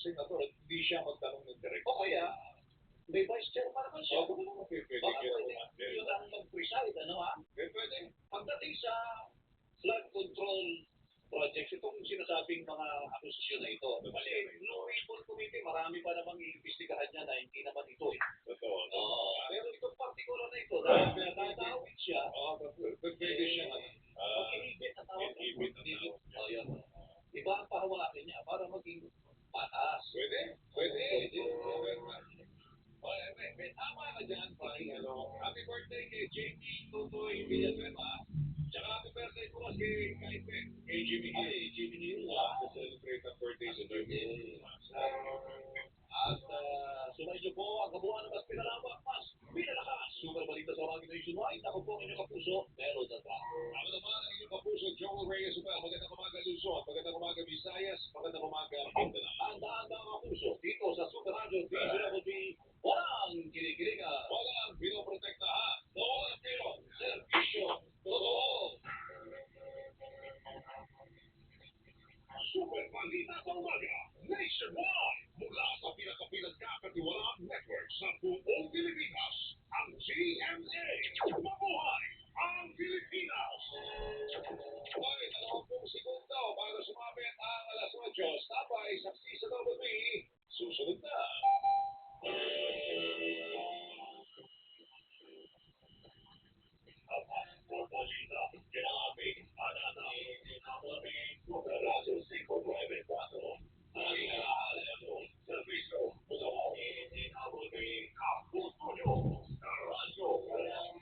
senador at hindi siya magtanong ng direct. O kaya, may vice chairman naman siya. Baka naman pwede Baka yun pwede commander. yun ang mag-preside, ano ha? Pwede. Pagdating sa flood control projects, itong sinasabing mga akusasyon na ito. Kasi Blue Ribbon Committee, marami pa namang iimbestigahan niya na hindi naman ito eh. Totoo. Pero itong particular na ito, dahil pinatawid siya, Pwede siya mag-inibit na tawag. inibit na tawag. O yun. Iba ang pahawakin niya para maging patas. Pwede. May tama ka dyan, pare. Happy birthday kay JP Tutoy Villanueva. Tsaka happy birthday po kay Jimmy Hill. Jimmy Hill. Celebrate ang birthday sa birthday. At sumayin niyo po ang kabuuan ng mas pinalawak, mas pinalakas. Super balita sa mga nationwide. Ako po ang inyong kapuso, Meron Data. Ako naman ang inyong kapuso, Joel Reyes. Magandang umaga, Luzon. Magandang umaga, Visayas. Magandang umaga, Mindanao. Handa-handa ang kapuso dito sa Super Radio DJWB. Walang kinikilingan. Walang pinoprotektahan. Walang tiro. Servisyo. Totoo. Super balita sa umaga. Nationwide. Mula sa pinakapilang network sa buong Pilipinas. Ang GMA. Mabuhay ang Pilipinas. May 20 segundo para sumabit ang alas 8. Sabay sa CWB. Susunod na. Balita, kinabi, anana, Operación 594. Ang inaalam mo, servisyo, totoo, kapuso nyo, sa radyo, walang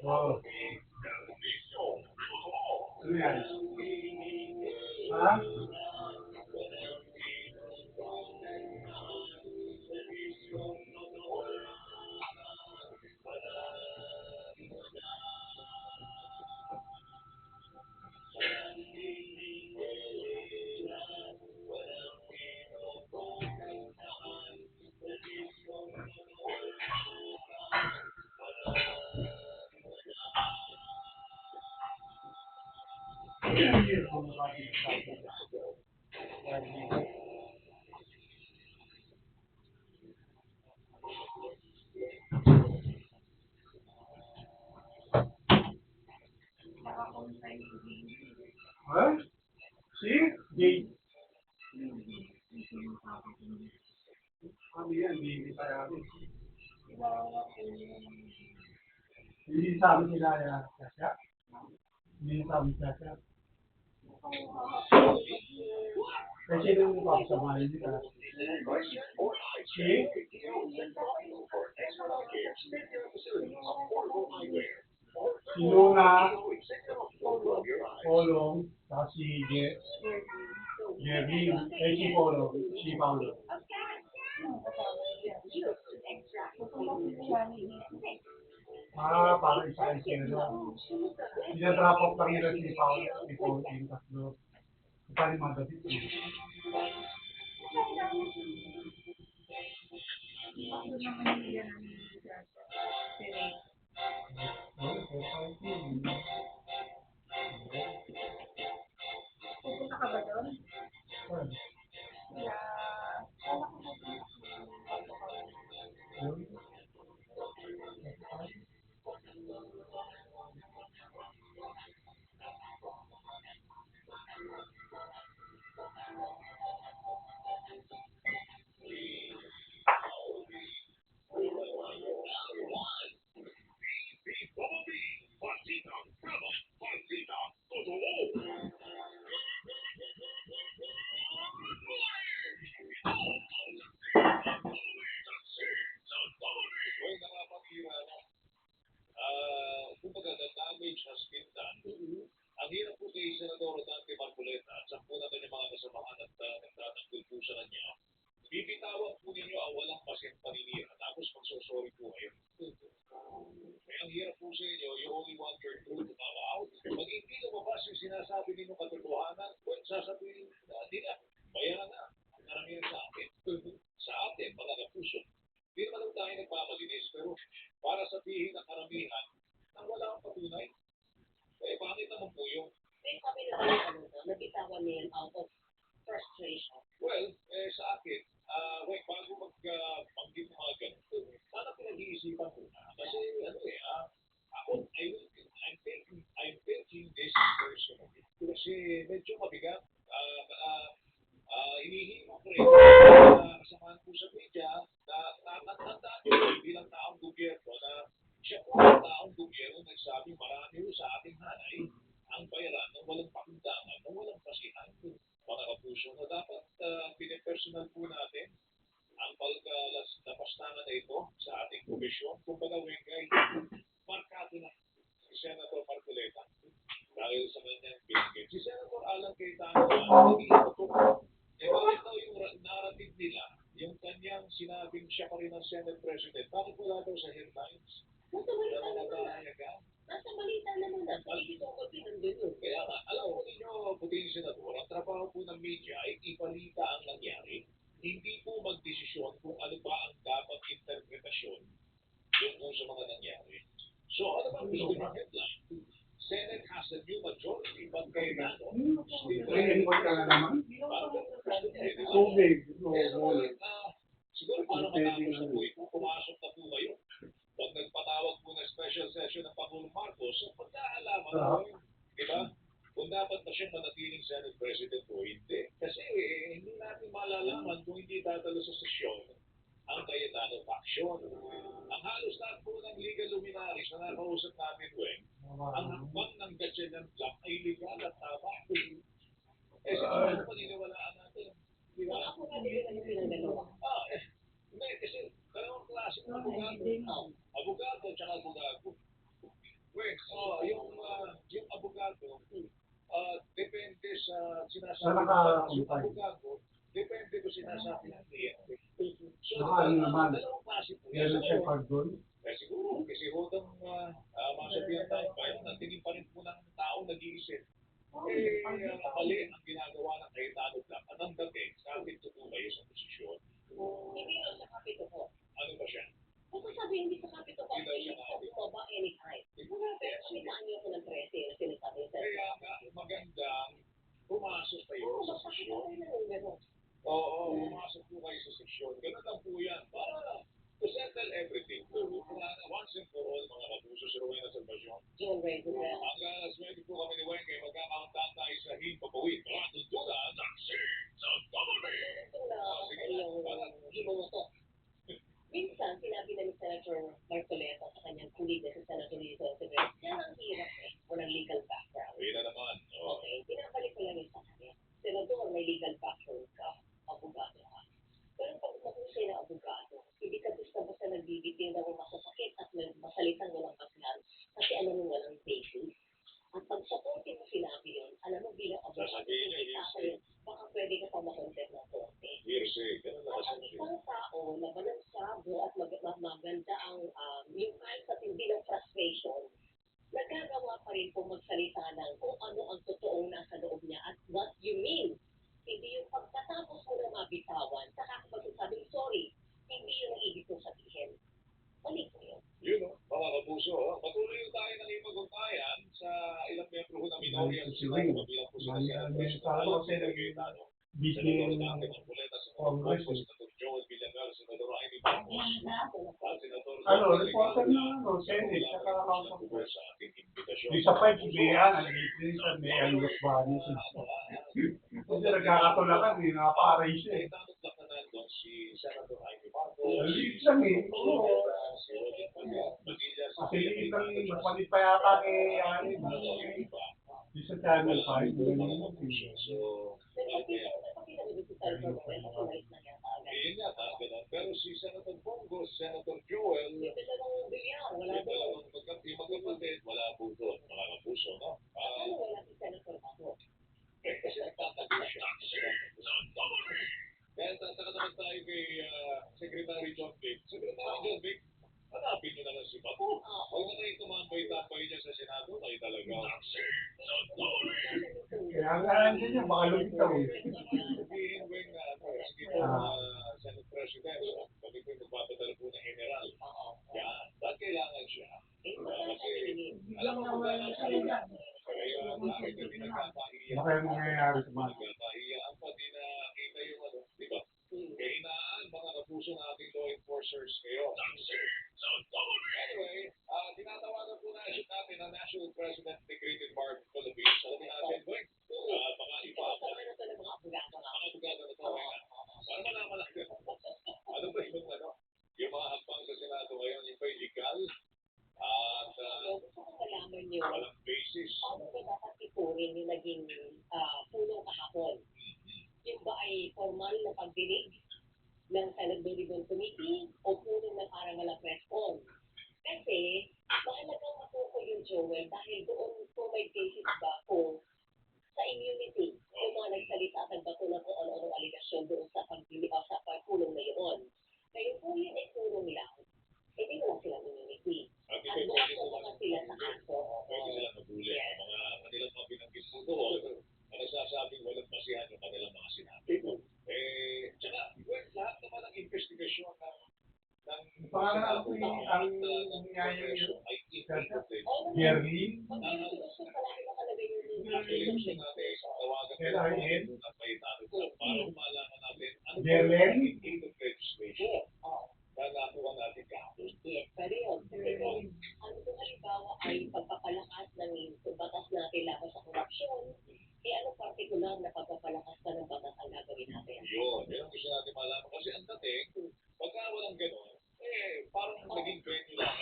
Wow. Ano yan? Ha? Huh? See? Gate. Ano yan? Hindi tayo. Hindi sabi nila Sasha. Hindi sabi Sasha. Kasi nung papasamahin nila. See? Sino na Polong, si Jerry, si Polong, si Paolo. Parang isa sila. Drop off lang nila si Paolo, si Paolo, yung tatlo. Paano madapit yun? Pupunta ka ba doon? nagmamalinis. Pero para sabihin ng karamihan na wala akong patunay, bakit naman po yung May sabi na tayo, nabitawan niya yan out of frustration. well, sa akin, bago mag-banggit ng mga ganito, sana pinag-iisipan ko na. Kasi, ako, I'm taking this personally. Kasi medyo mabigat. Hinihimo ko rin kasamahan ko sa media na natandaan ko bilang taong gobyerno na siya po ang taong gobyerno nagsabi marami ho sa ating hanay ang bayaran ng walang pakundangan, ng walang pasihan. Mga kapuso na dapat pinipersonal po natin ang paglapastangan na ito sa ating komisyon. Kung baga, Wengay, markado na si Senator Marcoleta dahil sa kanyang binigay. Si Senator Alan Cayetano, nag-iiba ko, bakit daw yung narrative nila, yung kanyang sinabing siya pa rin ang Senate President, bakit wala daw sa headlines? Nasa balita Na naman na. naghahayaga? Nasa balita naman na. Sa ibig ko nandun yun. Kaya nga, alam mo ninyo, puting senador, ang trabaho po ng media ay ipalita ang nangyari, hindi po magdesisyon kung ano ba ang dapat interpretasyon yung sa mga nangyari. So, ano ba gusto ng headline? Senate has a new majority, but Cayetano still Report ka na naman. tubig. Tubig. Siguro para matapos na po ito, pumasok na po kayo. Pag nagpatawag po ng special session ng Pangulong Marcos, so pagkaalaman na po, di ba? Kung dapat na siyang manatiling Senate President o hindi. Kasi hindi natin malalaman kung hindi tatalo sa sesyon ang Cayetano faction. Ang halos lahat po ng legal luminaries na nakausap natin, Weng, ang hakbang ng Gatchalian Black ay legal at tama. Siguro paniniwalaan natin. Di ba? Ako nga din yung pinagdalawa. Hindi, kasi dalawang klase ng abogado. Abogado at saka abogado. Weng, yung abogado, depende sa sinasabi ng abogado, depende kung sinasabi ng kliyente. So, naman. dalawang klase po. Meron siya pardon. Siguro, kasi hodang masabihan tayo pa yun, natingin pa rin po ng tao nag-iisip. Mali ang ginagawa ng Cayetano Black. Anong dating, kahit tutuloy kayo sa posisyon. Hindi lang sa kapito ko. Ano ba siya? Kung sabi hindi sa kapito ko, hindi ko bumaba anytime. Pero sinitaan niyo ako ng 13 na sinasabi sa Kaya nga, magandang pumasok kayo sa sesyon. gano'n. Oo, pumasok po kayo sa sesyon. Ganun lang po yan. Para to settle everything. Once and for all, mga kapuso, si Rowena Salvacion. John Ray Gurel. Hanggang alas 9 po kami ni Weng, kaya magkakauntaan tayo sa Himpapawid. Mga tutula ng sa Double B. Ito na yung himuto. Minsan, sinabi na ni Senator Marcoleta sa kanyang kuliga sa Senator Lito Severus, yan ang hirap walang legal background. Ayun na naman. Okay, pinabalik ko lang yun sa kanya. Senador, may legal background ka, abogado ka. Pero pag mahusay na abogado, hindi ka basta-basta nagbibitin na masasakit at masalitang walang basihan kasi alam mo walang basis. At pag sa korte mo sinabi yun, alam mo bilang abogado, Sasabihin niya, hearsay. baka pwede ka pa makontent ng korte. Hearsay. Ganun na At kasi. ang isang tao na balansado at maganda ang yung kahit sa tindi ng frustration, nagagawa pa rin kung magsalita ng kung ano ang totoong nasa loob niya at what you mean. Hindi yung pagkatapos mo na mabitawan, saka ka magsasabing sorry, hindi yun ang ibig kong sabihin. Mali ko yun. Yun, mga kapuso. Patuloy tayo ng ipag-ugnayan sa ilang membro ho na minorya sa Senado. Mabilang po sila Senador Cayetano. Senador Dante Marcoleta, Senador Marcos, Senador Joel Villanueva, Senador Amy Marcos, at Senador Reporter na, Senate, saka House of Reps. sa ating imbitasyon. Isa pa yung Bibian, ang may ayos ba niya. Kasi nagkakatulakan, nakaparay siya. Cayetano Black na nandun si Senador Amy Marcos, Maliit lang eh. Oo. si Roger Padilla, Kasi liit lang eh. Mapalit pa yata kay Ani. Di sa Channel 5. So, yun nga, ganun. Pero si Senator Bongo, Senator Joel, yung dalawang magkapatid, wala po doon, mga kapuso, no? Kasi nagtatago siya. Kaya tataka naman tayo kay Secretary John Vic. Secretary John Vic, hanapin nyo na lang si Bato. Huwag na kayo tumambay-tambay dyan sa Senado, kayo talaga. Kaya nga nandiyan niya, baka lumitaw eh. Sabihin, Weng, sige po, Senate President, kami po magpapadala po ng general. enforcers ngayon. Taxi sa double B. Anyway, tinatawagan po natin ang National President Integrated Bar Philippines. Alam natin, mga iba, Kasama na ito ng mga abogado nga. mga abogado na to. Para malaman natin, ano ba yung mga hakbang sa Senado ngayon, yung pa illegal at Gusto ko malaman nyo, walang basis. paano ba dapat ituring yung naging pulong kahapon? Yung ba ay formal na pagdinig ng Senate Bill Committee o pulong na parang walang press con? Kasi, mahalagang matukoy yung Joel dahil doon kung may basis ba kung sa immunity, yung mga nagsalita at nagbato na kung ano-anong aligasyon doon sa pagdinig o sa pagpulong na yun. Kaya kung yun ay pulong lang, hindi wala silang immunity. At At bukas na naman sila sa kaso. pwede silang mabuli ang mga kanilang mga binanggit po doon na nagsasabing walang basihan yung kanilang mga sinabi. Tsaka, lahat naman ng investigasyon ng Pangalan ko yung ang nangyayari yun. ay incomplete. Yerlin. Gusto pala nakalagay yung Actually, gusto natin tawagan L-I-N? at may tanong para malaman natin ano Yerlen? yung income legislation na nakuha natin kahapon. Yes, pero yun. Kasi kung ano kung halimbawa ay pagpapalakas ng batas natin laban sa korupsyon, ano partikular na pagpapalakas pa ng batas ang gagawin natin? Yun ang gusto natin malaman. Kasi ang dating, pagka walang gano'n, parang naging venue lang.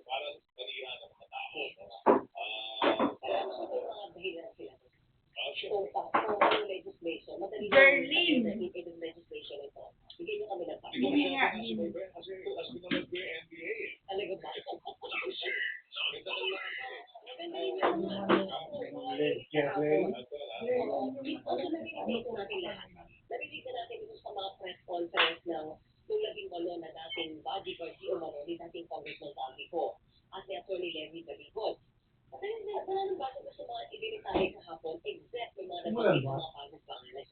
Parang kanina ng mga tao. Kaya naman may mga dahilan sila. Sure. Kung legislation, madali Berlin. yung legislation ito. Bigyan niyo kami ng Hindi ko Hindi nga, masyado si Ben kasi as pinunod ko yung NBA eh. Talaga ba? May tagal lang ako eh. Maganda yun yung Yerlen. Also, narinig ko natin lahat. Narinig na natin ito sa mga press conference ng nung 18 na dating bodyguard si Omaro, ni dating Congressman Salvi ko, at ni Atty. Lenny Baligot. At ayun na, bago ko sa mga ibinitay kahapon, except yung mga nagpapit ng mga bagong pangalan.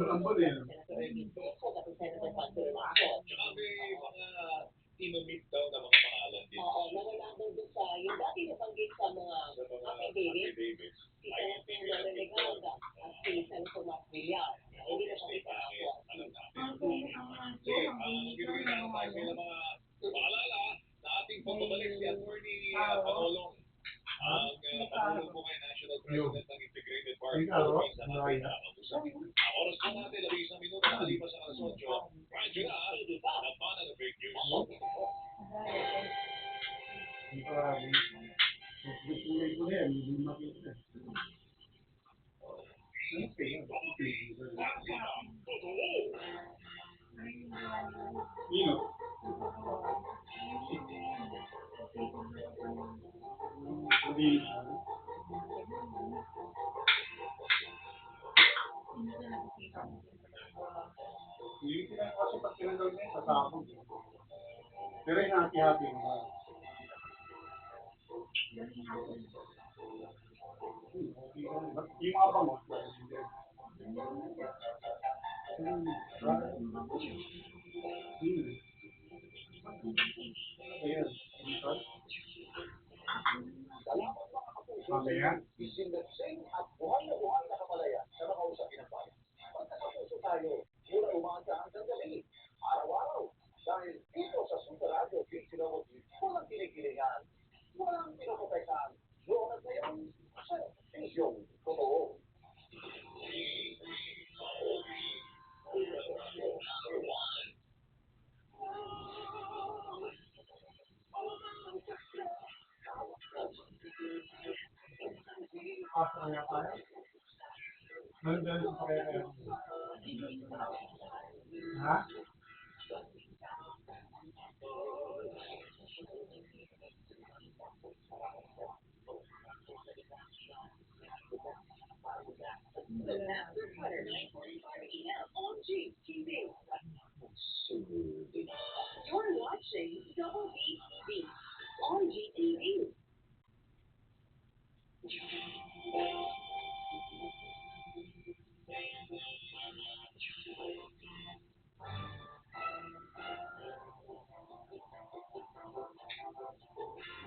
Ambol eh. Senator Erwin Tulfo, pati Senator Pancho Lasso. Tsaka may mga inumit daw na mga pangalan dito. Oo, nawala daw doon sa, yung dati nabanggit sa mga Sa mga affidavit, affidavits. si Senator Lore Legarda at si Senator Mark Villar. Hindi na siya kita ako. Alam natin. Ang kung ang Kasi bibigyan natin tayo sa mga paalala na ating pagbabalik si Atty. Panolong. Ang Panolong po kay National President ng Integrated Bar Philippines na natin nakakausap. Ang oras po natin, 11 minuto na kalipas ang alas 8. Radyo na, nagmana ng fake news. Ang parang. Tuloy ko na yan. Hindi makita. Ano pa yun? Nino? Hindi. Hindi ko na kasi pag tinanggal na yun, tatapon. Pero yung hati-hati mo. Yung mga bangot. Ayan. Mamaya. Isindagsing at buhay na kamalayan sa mga usapin ng bayan. Pagkakapuso tayo, mula umaga hanggang gabi, araw-araw. Dahil dito sa Super Radio, walang kinikilingan, walang pinaprotektahan. Doon at ngayon, sa isyong totoo. Pasok kaya tayo? Nandun sa kaya. Ha? After 9:45 p.m. on GTV. You're watching WBTV on GTV.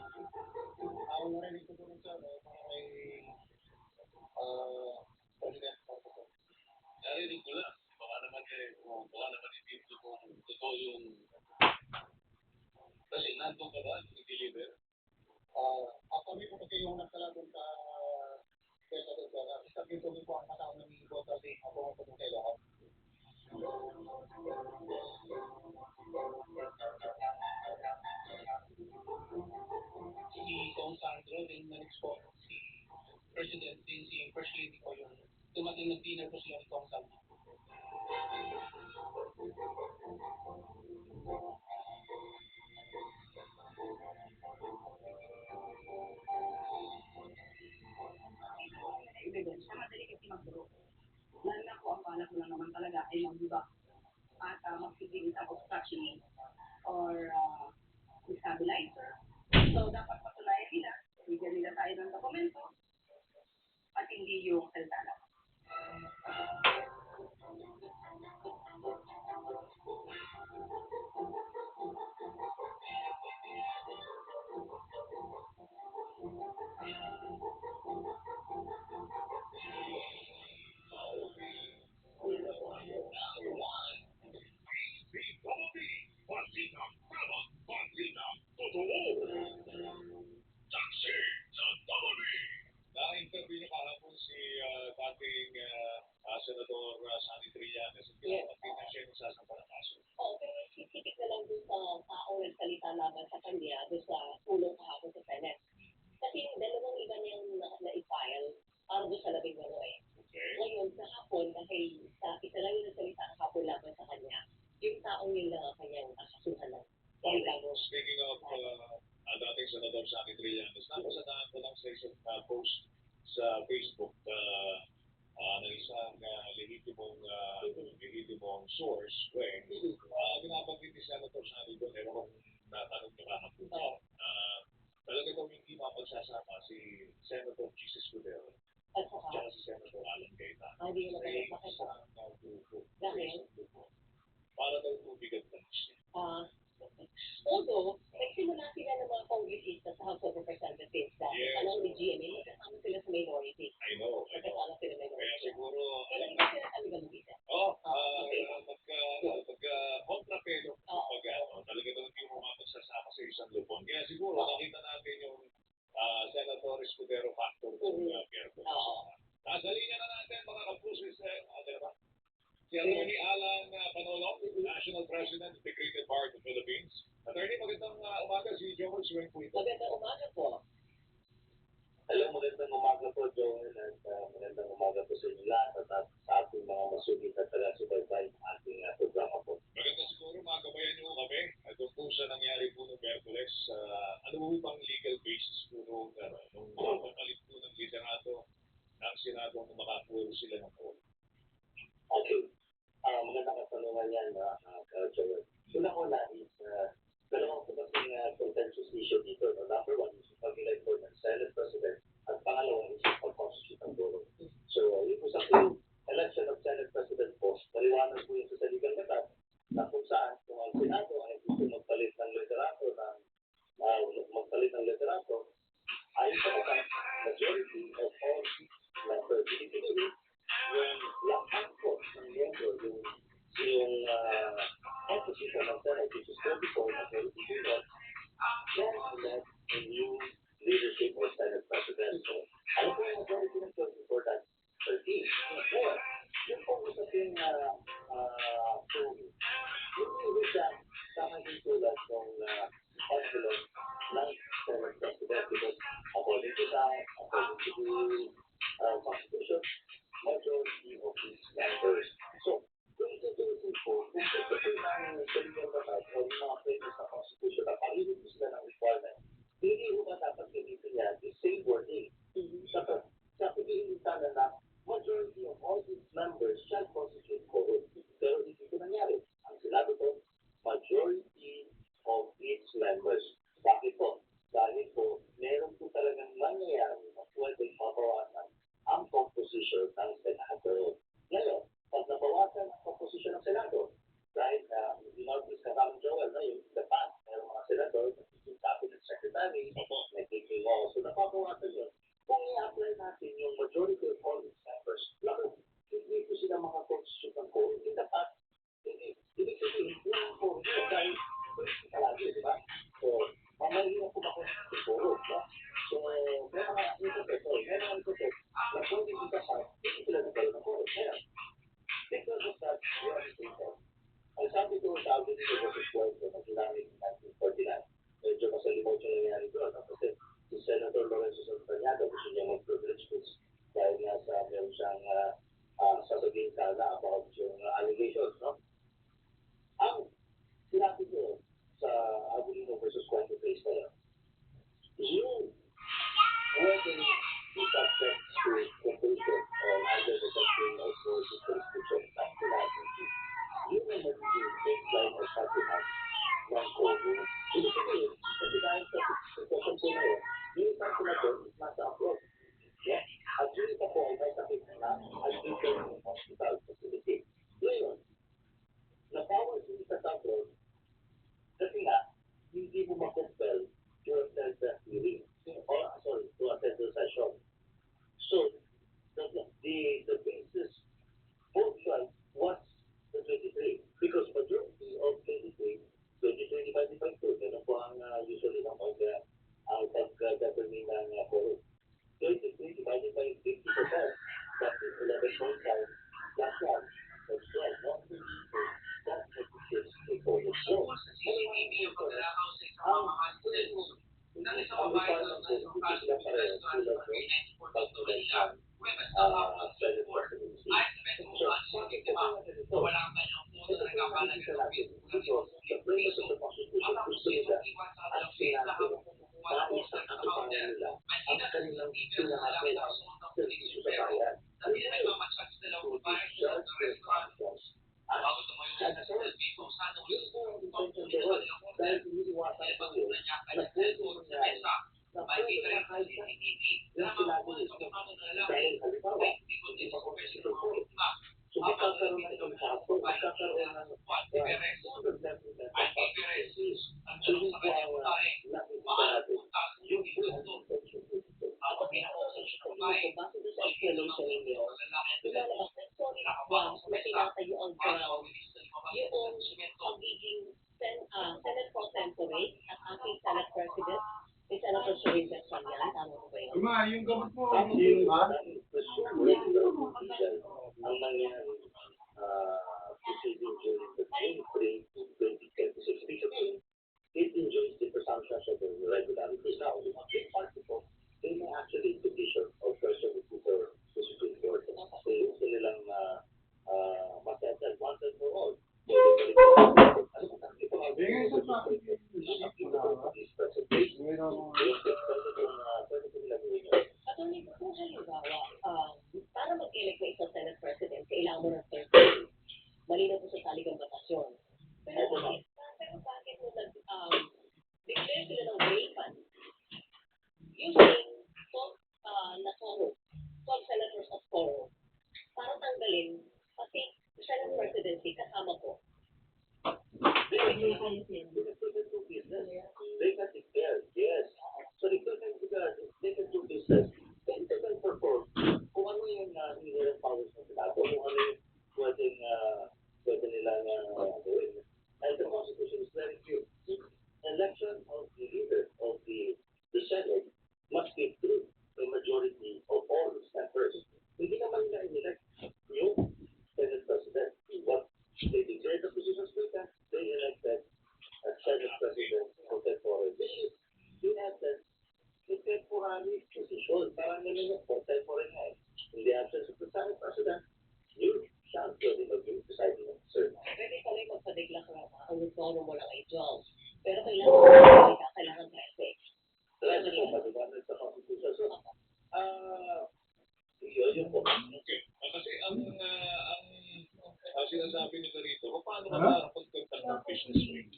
Ang narinig ko po sa may President Marcos. Narinig ko lang. Baka naman Kasi nandun ka ba, nag-deliver? Kami po kasi yung nagtala doon sa Quezon del Sur. Sa dito po ang kasama ni Boss Alvin. Ako po sa Ilocos. Si Kong Sandro, din na po, si President, din si First Lady ko yung dumating ng dinner po sila ni Kong Sandro. Evidence, siya madali kasi mag-grow. Lalo na po ang balak mo lang naman talaga ay mag-iba at mag-feeding tapos touching or stabilizer. So, dapat patunayan nila, bigyan nila tayo ng dokumento at hindi yung salita lang. Balita, tama, balita, totoo. Taxi sa Tamari. Na-interview niyo kahapon si dating Senador Sani Trillanes. Yes. At hindi siya yung sasampa ng kaso. Oo, pero sisipit na lang dun sa taong nagsalita laban sa kanya, dun sa ulong kahapon sa Senate. Kasi yung dalawang iba niyang na-file para dun sa 12 eh. Okay. Ngayon, kahapon, dahil sa isa lang yung nagsalita kahapon laban sa kanya, yung taong yun lang ang kanyang akasuhan ng Regalo. Speaking of dating Senador Sani Trillanes, napasadaan ko lang sa isang post sa Facebook ng isang lehitimong source where binabanggit ni Senator Sani doon, ewan ko kung natanong niyo kahapon. Talaga daw hindi mapagsasama si Senator Jesus Cudero At at saka, si Senator Alan Cayetano. hindi Sa naman bakit isang grupo. Dahil? Para daw tubigat ng siya. although, nagsimula sila ng mga kongresista sa House of Representatives dahil Yes. alam ni GMA, magkasama sila sa minority. I know. Magkasama sila sa Kaya minority. siguro, Kaya alam hindi sila kami gamitin. pagka-kontrapelo, talaga daw hindi mo mapagsasama sa isang lupon. Kaya siguro, nakita natin yung Senator Escudero factor kung Miyerkules. Oo. Nasa linya na natin, mga kapusis, ba? Si Attorney Alan Panolong, National President of the Creative Bar of the Philippines. Attorney, magandang umaga, si Joel Suwencuito. Magandang umaga po. Hello, magandang umaga po, Joel, at magandang umaga po sa inyo lahat at sa ating mga masugid at taga-subaybay ng ating programa po. Maganda siguro, magabayan niyo kami at kung po sa nangyari po noong Miyerkules, ano po bang legal basis po nung pagpalit po ng liderato ng Senado kung makakuha sila ng poll? Okay. Magandang katanungan yan, Joel. Una-una is, dalawang po kasing contentious issue dito. No? Number one is yung pag-elect po ng Senate President at pangalawa is yung pag-constitute ng Bureau. So, yung po sa election of Senate President po, maliwanag po yung sa saligang batas na kung saan kung ang Senado ay gusto magpalit ng liderato ay sa batas majority of all members. Ibig yung lahat po ng miyembro, yung composition ng Senate, which is 34 majority unit, can elect a new leadership or Senate President. So, ano po yung majority ng 34? That's 13. Ngayon, yung po usapin hindi siya tama yung tulad ng councilor ng Senate President because according to the Constitution, majority of its members. So, kung itutusin po, kung itutusin ng saligang batas o yung mga previous sa Constitution na palilit mo sila ng requirement, hindi mo ba dapat gamitin yan yung same wording? Sa pagiging sana na majority of all its members shall constitute quorum. Pero hindi ko nangyari. Ang sinabi ko, majority of its members. Bakit po? Dahil po, meron po talagang mangyayari na pwedeng mabawasan ang composition ng Senado. Ngayon, pag nabawasan ang composition ng Senado, dahil in-notice ka kami, Joel, na yung the past, mayroong mga senador, nagiging cabinet secretary, nagiging so napabawasan yun. Kung i-apply natin yung majority of all its members, hindi po sila makakonstitute ng quorum. In the past, ibig sabihin, yung quorum nila dahil palagi, di ba? So, CCTV yung pagnanakaw sa isang mamahaling cellphone ng isang babae na sa isang fast food restaurant sa Barangay 94 Manila, Huwebes ng hapon 4. Ayon sa Metro Manila, sa biktima, wala ang kanyang phone na nagkakalaga ng Facebook ng piso. Matapos itong iwan sa kanilang face na habang kumukuha ng order sa counter, may sinasasang email na lalaki na kasuot ng police pero na pinagmamatchat sa dalawang babae sa restaurant. Bago tumayo sa serviso, sana ulit pagpuli ng kanilang order. Dahil pagkula niya kanyang cellphone sa mesa, makikita rin sa CCTV na makakuha sa kumano na lalaki ay hindi kundi sa profesyon ng mga biktima. Habang nalapit ito sa babae na Juan Tiberes. Ay Tiberes, ang tanong sa kanyang babae, paano punta sa iyong ito? Habang pinakusap siya ng babae, Base doon sa explanation ninyo, lumalabas na sorry, na tinatayo ang ground, yung pagiging Senate Pro Tempore at aking Senate President, may Senator Shereen Bessanian, tama mo ba yun? Yung gamot mo, Ang nangyari, proceeding during the June 3 to 2026 basically, it enjoys the presumption of the regularities. Now, the big part of it, they may actually petition or question the Supreme Court. So, gusto nilang masettle once and for all. Attorney, kung halimbawa, para mag-elect na isang Senate President, kailangan mo ng 30. Malinaw po sa saligang batasyon. Pero bakit mo declare sila ng vacant using 12 senators of quorum para tanggalin pati Senate presidency kasama ko. They can declare, yes. So they can do business. They can perform. Kung ano yung inherent powers ng Senado, kung ano yung pwede nilang gawin. And the Constitution is very clear. Election of the leader of the Senate must be through a majority of all its members. Hindi naman nila in-elect yung Senate President. What they declared the positions vacant, they elected a Senate President for temporary. They have that temporary position. Parang nila yung for temporary na. In the absence of the Senate President, you shall be the presiding officer. Pwede pala yung magpadeklara ang withdraw mo lang ay 12. Pero kailangan 13. Kaya ito, maliwanag sa Constitution. So, yun po. Okay. Kasi ang sinasabi nila rito, paano ka nakapagtagtag ng business rate?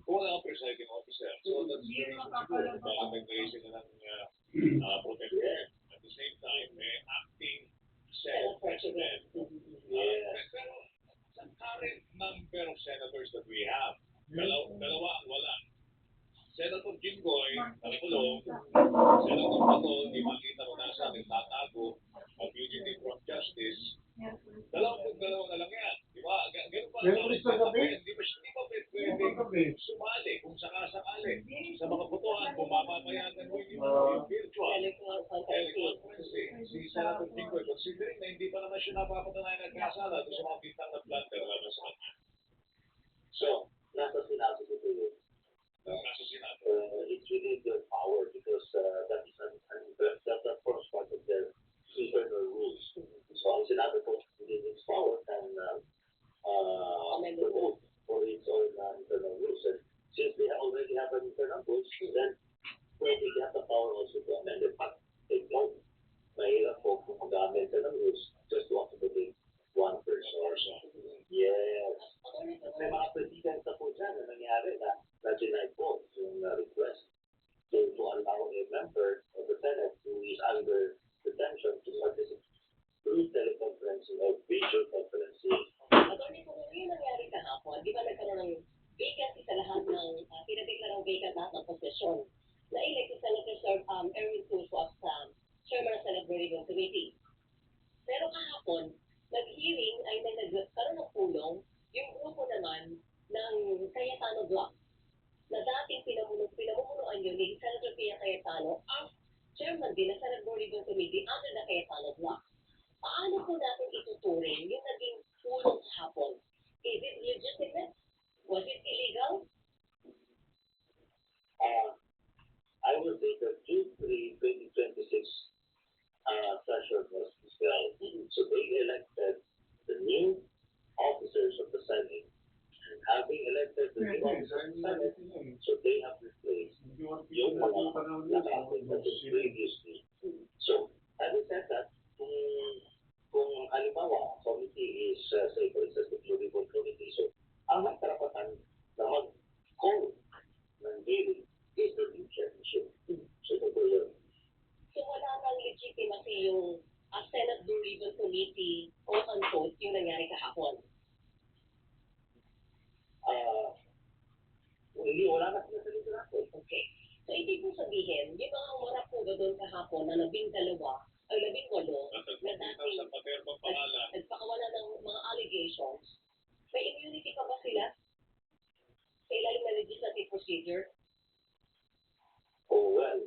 Kung wala kang presiding officer. So that's the reason siguro. Baka may sila ng protector. At the same time, may acting Senate President. Pero sa current number of senators that we have, dalawa ang wala. Senator Jinggoy, nakakulong. Senator Pato, di makita ko nasa nagtatago at fugitive from justice. Dalawa na lang yan. Di ba? Ganun pa ang hindi ba pwede sumali kung sakasakali sa mga botohan kung mamamayagan mo yung virtual conferencing. Si Senator Jinggoy, considering na hindi pa naman siya napapatunayan nagkasala doon sa mga bintang na planter laban sa kanya. So, nasa sinabi ko yun. Nasa Senado. It's really their power because that's the first part of their internal rules. So, ang Senado po, within its power can promote for its own internal rules. And since they already have an internal rules, then they have the power also to amend it. But they don't. Mahirap po kung mag-amend ka ng rules just to accommodate one person. Yes. May mga president na po dyan na nangyari na denied po yung request to allow a member of the Senate who is under detention to participate through teleconferencing or video conferencing. Attorney, kung yung nangyari kahapon, di ba nagkaroon ng vacancy sa lahat ng, pinadeklarang vacant lahat ng posisyon. Na-elect si Senator Erwin Tulfo as Chairman ng Senate Religion Committee. Pero kahapon, nag-hearing ay may nagkaroon ng pulong yung grupo naman ng Cayetano Block na dating pinamumunuan yun ni Senator Pia Cayetano ang chairman din ng Senate Religion Committee under the Cayetano Block. Paano po natin ituturing yung naging pulong hapon? Is it legitimate? Was it illegal? So they have replaced yung mga nakapagdating previously. So, having said that, kung halimbawa, committee is, say for instance, the Pluribus Committee, so ang may karapatan na mag-call ng hearing is the new chairmanship. So, ito po yun. So wala nang legitimacy yung Senate Blue Ribbon Committee o unquote yung nangyari kahapon. Hindi, wala na sila sa liderato. Okay. So ibig po sabihin, yung mga umarap po ba doon kahapon na 12 ay 18 na dating Sa paperbang pangalan. nagpakawala ng mga allegations, may immunity pa ba sila? Sa ilalim na legislative procedure? Oh, well,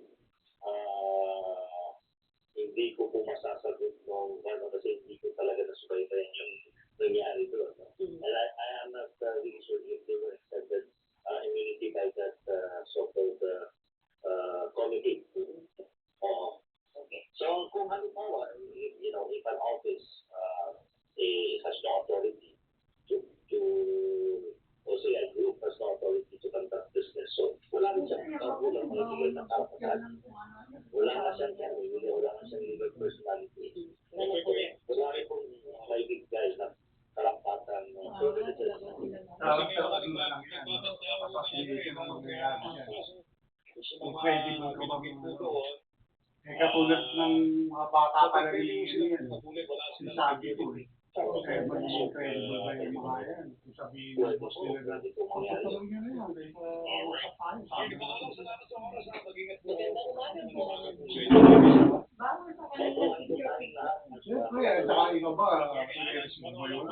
hindi ko po masasagot nung kasi hindi ko talaga nasubaybayan yung nangyari doon. No? And I am not really sure if they were extended immunity by that so-called committee. Okay. So kung halimbawa, if an office has the authority to or say a group has the authority to conduct business, so wala rin siyang kulang may na karapatan. Wala nga siyang legal personality. Wala rin pong may bigay na karapatan privileges. Kung pwede mo ka katulad ng mga bata pa na rin yan. Sinasabi ko eh. Kaya magiging credible ba yung mga yan? Kung sabihin ng boss nila na, patuloy nyo na yan. Hindi ba alam sa lahat sa oras na mag-ingat po? Magandang umaga po. Siyempre, saka ikaw ba, i-receive mo yun?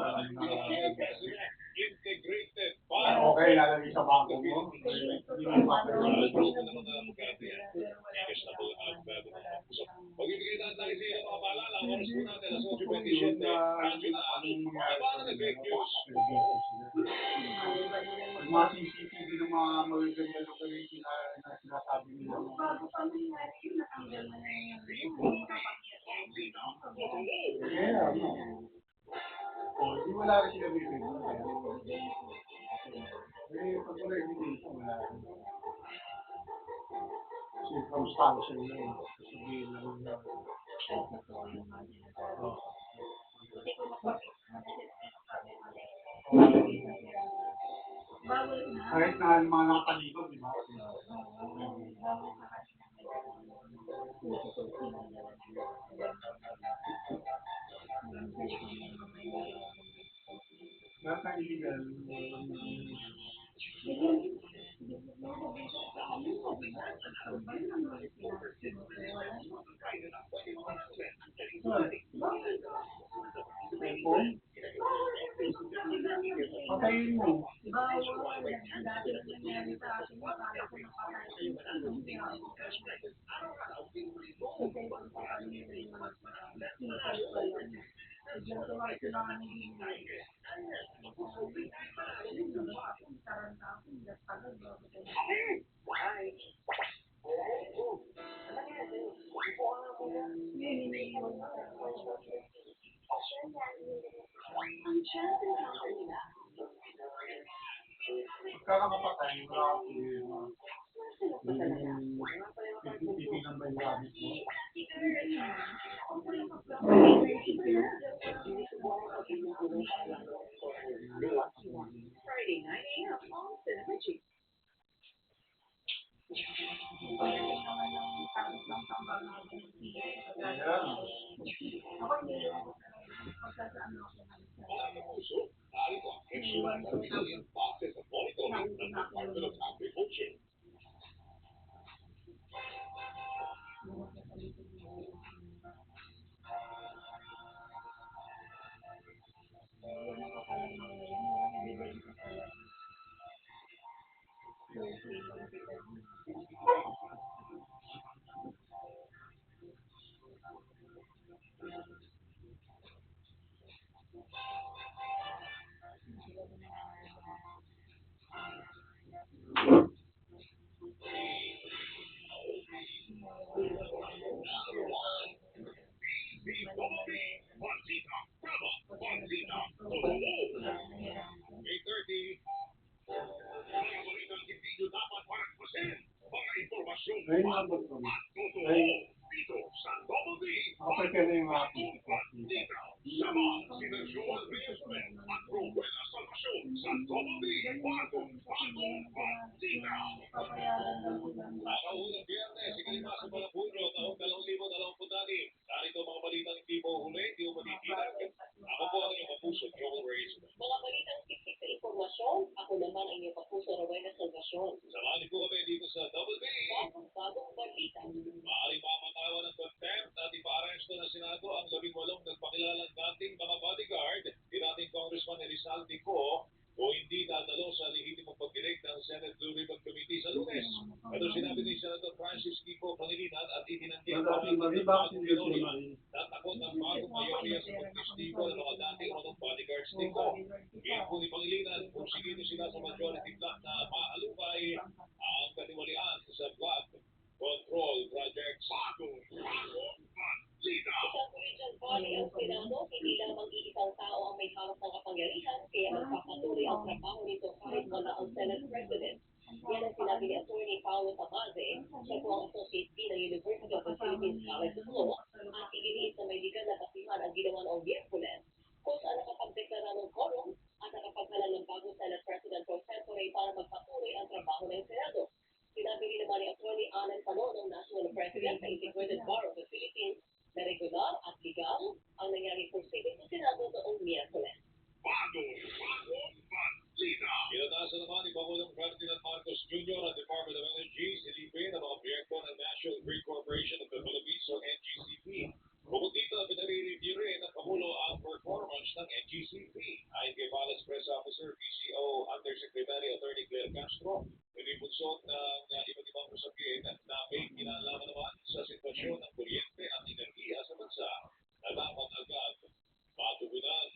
Integrated. Okay, lalagay sa bangko mo. Hindi mo Magbibigay na tayo sa iyo mga paalala. Oras po natin, alas 8:27. Radyo na ang fake news. Yung mga CCTV ng mga magaganda lugar yung sinasabi nila. Hindi wala rin sila bibig. Pag wala yung bibig, wala rin. Circumstantial na yun. Sabihin lang na. Kahit na mga nakapaligod, di ba? Lahat ng illegal. Patayin mo. Pagkakapatay, wala akong titigan ba yung gamit mo? Friday, 9 a.m. on Synergy. Narito ang Excellent Brazilian Process of Monitoring ng Department of Agriculture. Bonzita, Bravo, Bonzita, 8:30. Ayun nga ba ito? Ay, Dito sa Double D, kapag ka na yung mga physical. Dito, sama sina Joel Riesman at Rowena Salvacion sa Double D, bagong bandita. Nakaulang biyernes, ikalima sa Palapuro, taong 2026. Narito mga balitang hindi mo huli, hindi mo matitilag. Ako po ang inyong kapuso, Joel Riesman. Mga balitang siksik sa impormasyon, ako naman ang inyong kapuso, Rowena Salvacion. Samahan niyo po kami dito sa Double D. Bagong balita. Maaaring mamatawan ng contempt at ipa-aresto ng Senado ang 18 nagpakilalang dating mga bodyguard ni dating Congressman Elizalde Co. o hindi dadalo sa lehitimong pagdinig ng Senate Blue Ribbon Committee sa Lunes. Ito sinabi ni Senator Francis Kiko Pangilinan at itinanggi ang mga Bakit hindi ko naman? natakot ang bagong mayorya sa pagtestigo ng mga dating unang bodyguards ni Co. Iyan po ni Pangilinan kung sigito sila sa majority block na maalukay ang katiwalian sa blood control projects. Isang regional body ang Senado, hindi lamang iisang tao ang may hawak ng kapangyarihan, kaya magpapatuloy ang trabaho nito kahit wala ang Senate President. Yan ang sinabi ni Atty. Paolo Tabaze, siya po ang Associate Dean ng University of the Philippines College of Law, at iginiit na may legal na kasihan ang ginawa ng Miyerkules, kung saan nakapagdeklara ng quorum at nakapaghala ng bagong Senate President Pro Tempore para magpatuloy ang trabaho ng Senado. Sinabi rin naman ni Atty. Alan Panon ng National President sa Integrated Bar of the Philippines na regular at legal ang nangyaring proceeding sa Senado noong Miyerkules. Inatasan naman ni Pangulong Ferdinand Marcos Jr. at Department of Energy silipin ang mga proyekto ng National Grid Corporation of the Philippines o NGCP. Bukod dito, pinare-review rin ng Pangulo ang performance ng NGCP. Ayon kay Palace Press Officer PCO Undersecretary Atty. Claire Castro, pinipunsot ng iba't ibang usapin na may kinalaman naman sa sitwasyon ng kuryente at enerhiya sa bansa na dapat agad matugunan.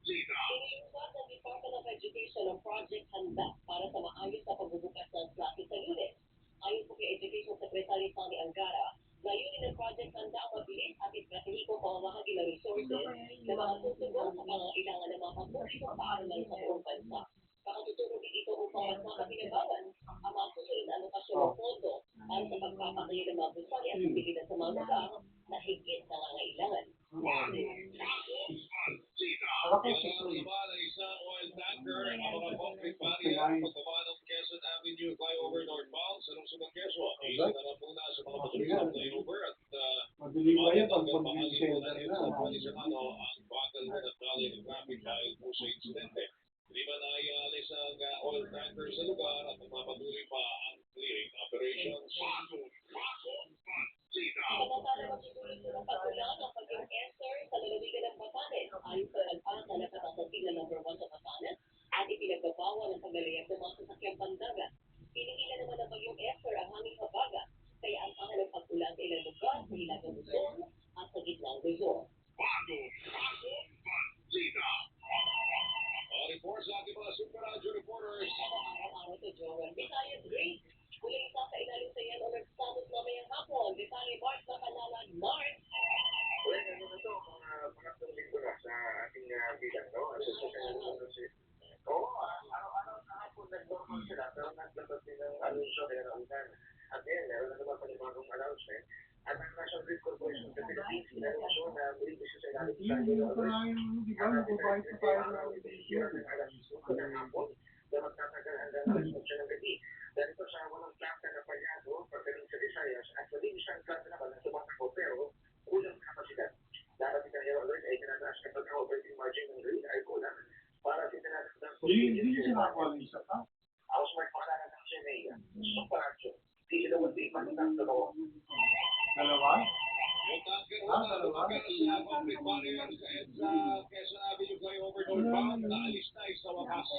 Iniulat ng Department of Education ang Project Handa para sa maayos na pagbubukas ng klase sa Lunes. Ayon po kay Education Secretary Sani Angara, layunin ng Project Handa ang mabilis at estratehikong pamamahagi ng resources na makatutugon sa pangangailangan ng mga pampublikong paaralan sa buong bansa. Makatutulong din ito upang mas makapinabangan ang mga susunod na alokasyon ng pondo para sa pagpapatayo ng mga gusali at pabilidad sa mga lugar na higit nangangailangan. Kailangan naman ang isang oil tanker ang mga concrete barrier ang pagbaba ng Quezon Avenue flyover northbound sa lungsod ng Quezon. Isa na lang muna sa mga patuloy na flyover at Madilim ba yan pag ang mag-center bahagi na? sa Palisano ang bagal na nagdali ng traffic dahil po sa insidente. Hindi ba naialis ang oil tanker sa lugar at magpapatuloy pa ang clearing operations? Samantala magsusulit ng patulang ang paging Esther sa lalawigan ng Batanes ayon sa nagpasa na katasasila number 1 sa Batanes at ipinagbabawal ang paglalayag ng mga sasakyang pandagat. Pinigilan naman ng bagyong Esther ang hanging habagat, kaya ang asahan ng pag-ulan sa ilang lugar sa hilagang Luzon at sa gitnang Luzon. Report sa ating mga Super Radio reporters. Araw-araw to Joel. Detalye Grace. Mula isa sa ilalim sa yan alert status mamayang hapon. Detalye Mark na kalalan Mark. Well, ano na ito, mga linggo na sa ating bilang, no? Oo, araw-araw na hapon nag-normal sila, pero naglabas din ng anunsyo kaya naunan. At yan, meron na naman panibagong announcement. At ang National Grid Corporation sa Philippines, inanunsyo na muli isa sa ilalim sa Hindi mo pa lang yung, di ba, nagbabayad pa tayo ng alas 5 ng hapon na magtatagal hanggang alas 8 ng gabi. Dahil ito sa walang planta na palyado, pagdating sa Visayas, at maging isang planta naman na sumakako pero kulang kapasidad. Dapat itong yellow alert ay tinataas kapag ang operating margin ng grid ay kulang para tinataas ng Hindi siya nakakuha ng isa pa. ako smart pakalanan ng CMA. Super action. Di sila hindi ipatang sa totoo. Dalawa? Yung tanker na lumagay sa concrete barrier sa EDSA Quezon Avenue flyover northbound naalis na sa wakas.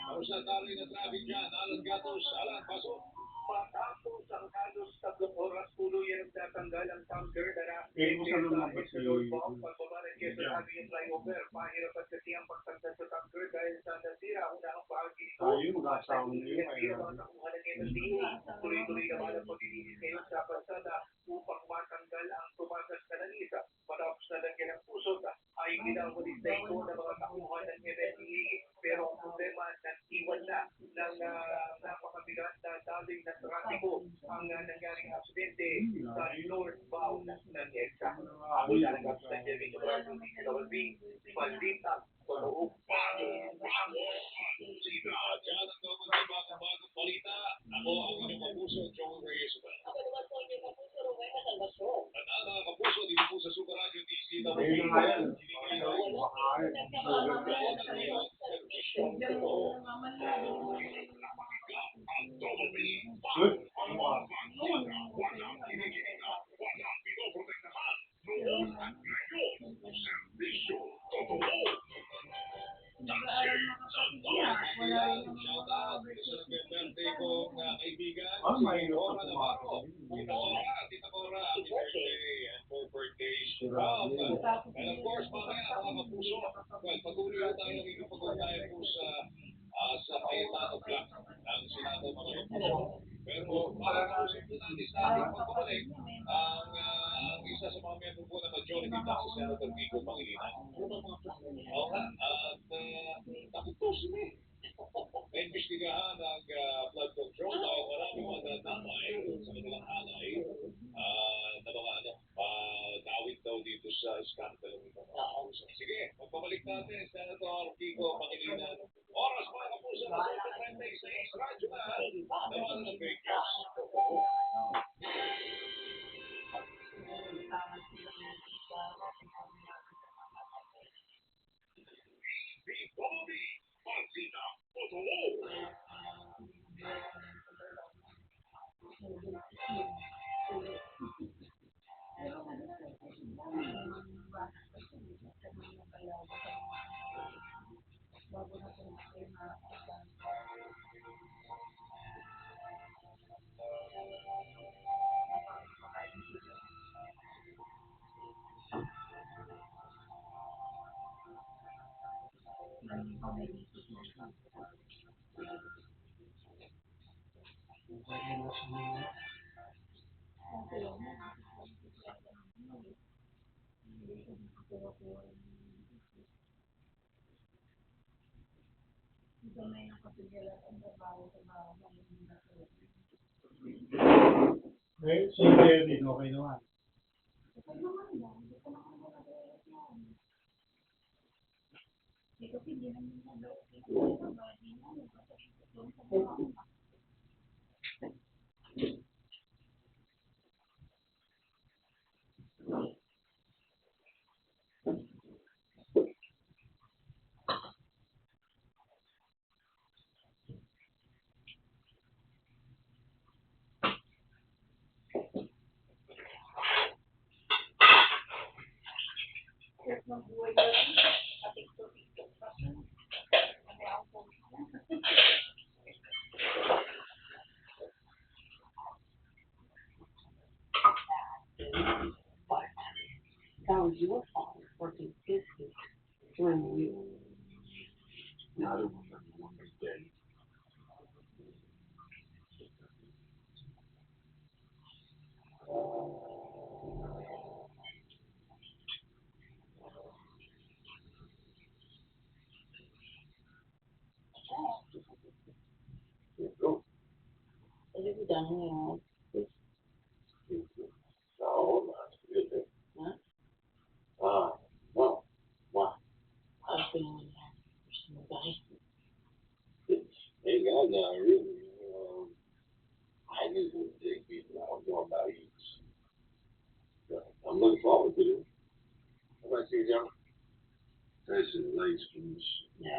Pero sa tali na traffic dyan, Alan Gatos, Alan, pasok. Matapos ang halos 3 oras tuluyan ang tatanggal ang tanker na Eh, kung saan naman ba si... pagbaba ng Quezon Avenue flyover. Mahirap at kasi ang pagtanggal sa tanker dahil sa nasira ang unang bahagi nito. Tayo, mag-asawa na yun. Hindi naman nakuha ng MLDA. Tuloy-tuloy naman ang paglilinis ngayon sa kalsada upang matanggal ang tumagas na langis. Matapos na lagyan ng pusot ay ginawulit na ito ng mga kakuha ng MLDA. Pero ang problema, nag-iwan na ng napakabigat na daling na trapiko ang nangyaring aksidente sa northbound ng EDSA. Mula ng sa Jimmy Eduardo D. Calvin, Pandita, Totoo. Sina, dyan ang mga balita. Ako ang inyong kapuso, Joel Reyes. Ako naman po yung kapuso, Rowena Salvasyon. At mga kapuso, dito po sa Super Radio DCW. Ayun na nga yan. Good. Shout out sa birthday kong kaibigan, si Nora Navarro. Tita Nora, happy birthday and for birthdays to come. And of course, mamaya mga kapuso, well, patuloy tayo rito pag-tayo po sa Cayetano Black ng Senado mga kapuso. Pero para kapusin po natin sa ating pagbabalik ang isa sa mga membro po ng majority black si Senator Vico Pangilinan. Oo nga, at nakutusin eh. Naimbestigahan ang blood control dahil maraming mga damay sa kanilang alay na mga dawit daw dito sa scandal nito. Sige, magpabalik natin, Senator Vico Pangilinan. Oras mga kapuso, 36 Radyo naman ng fake news. Bobby, Martina, Totoo. Eh, si Kevin, okay naman. Found your father working his feet during you. Not a one day. Go. Have you done all this? No, Huh? well, what? I've been on that for some guy. Hey, guys, really, I just would take people out going by eats. I'm looking forward to it. How about you, John? This is late schools. Yeah.